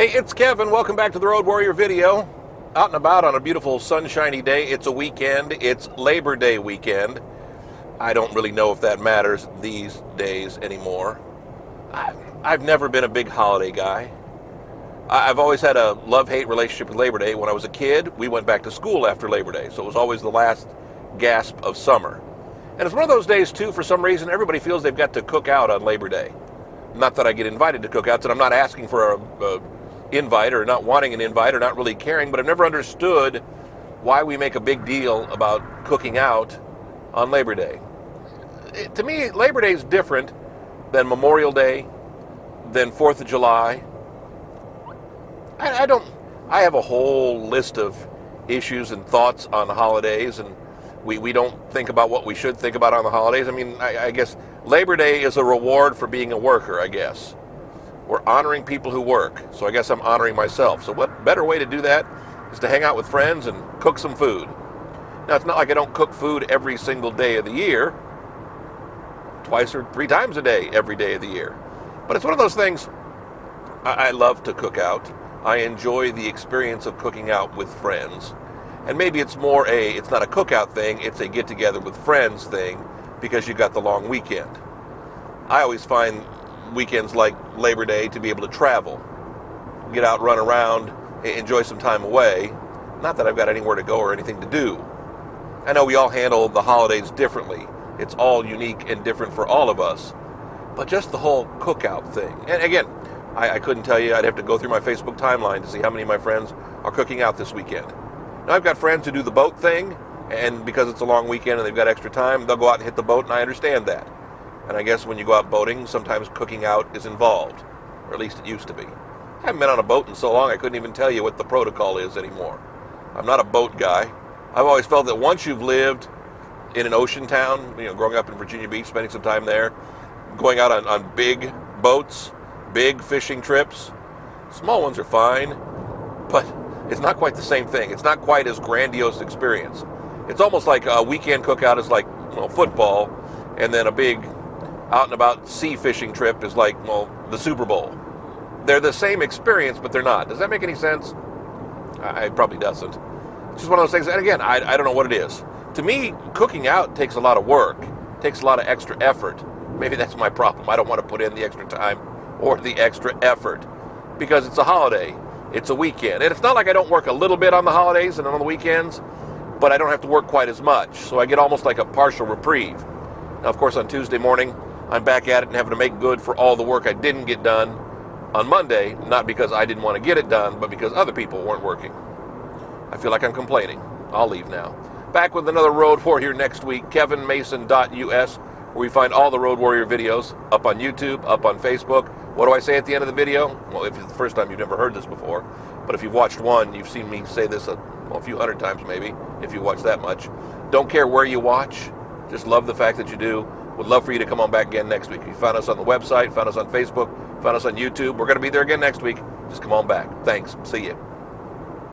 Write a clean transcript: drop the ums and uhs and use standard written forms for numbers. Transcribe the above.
Hey, it's Kevin. Welcome back to the Road Warrior video. Out and about on a beautiful sunshiny day. It's a weekend. It's Labor Day weekend. I don't really know if that matters these days anymore. I've never been a big holiday guy. I've always had a love-hate relationship with Labor Day. When I was a kid, we went back to school after Labor Day, so it was always the last gasp of summer. And it's one of those days, too, for some reason, everybody feels they've got to cook out on Labor Day. Not that I get invited to cookouts, and I'm not asking for a invite or not wanting an invite or not really caring, but I've never understood why we make a big deal about cooking out on Labor Day. To me, Labor Day is different than Memorial Day, than 4th of July. I have a whole list of issues and thoughts on holidays, and we don't think about what we should think about on the holidays. I mean, I guess Labor Day is a reward for being a worker, I guess. We're honoring people who work, so I guess I'm honoring myself. So what better way to do that is to hang out with friends and cook some food. Now, it's not like I don't cook food every single day of the year, twice or three times a day, every day of the year. But it's one of those things, I love to cook out. I enjoy the experience of cooking out with friends. And maybe it's more it's not a cookout thing, it's a get-together with friends thing, because you got the long weekend. I always find weekends like Labor Day to be able to travel, get out, run around, enjoy some time away. Not that I've got anywhere to go or anything to do. I know we all handle the holidays differently. It's all unique and different for all of us. But just the whole cookout thing. And again, I couldn't tell you. I'd have to go through my Facebook timeline to see how many of my friends are cooking out this weekend. Now, I've got friends who do the boat thing, and because it's a long weekend and they've got extra time, they'll go out and hit the boat, and I understand that. And I guess when you go out boating, sometimes cooking out is involved, or at least it used to be. I haven't been on a boat in so long, I couldn't even tell you what the protocol is anymore. I'm not a boat guy. I've always felt that once you've lived in an ocean town, growing up in Virginia Beach, spending some time there, going out on big boats, big fishing trips, small ones are fine, but it's not quite the same thing. It's not quite as grandiose experience. It's almost like a weekend cookout is like football, and then a big out and about sea fishing trip is like, the Super Bowl. They're the same experience, but they're not. Does that make any sense? It probably doesn't. It's just one of those things, and again, I don't know what it is. To me, cooking out takes a lot of work, takes a lot of extra effort. Maybe that's my problem. I don't want to put in the extra time or the extra effort because it's a holiday. It's a weekend. And it's not like I don't work a little bit on the holidays and on the weekends, but I don't have to work quite as much. So I get almost like a partial reprieve. Now, of course, on Tuesday morning, I'm back at it and having to make good for all the work I didn't get done on Monday, not because I didn't want to get it done, but because other people weren't working. I feel like I'm complaining. I'll leave now. Back with another Road Warrior next week, kevinmason.us, where we find all the Road Warrior videos up on YouTube, up on Facebook. What do I say at the end of the video? Well, if it's the first time you've never heard this before, but if you've watched one, you've seen me say this a few hundred times maybe, if you watch that much. Don't care where you watch. Just love the fact that you do. Would love for you to come on back again next week. If you found us on the website, found us on Facebook, found us on YouTube, we're going to be there again next week. Just come on back. Thanks. See you.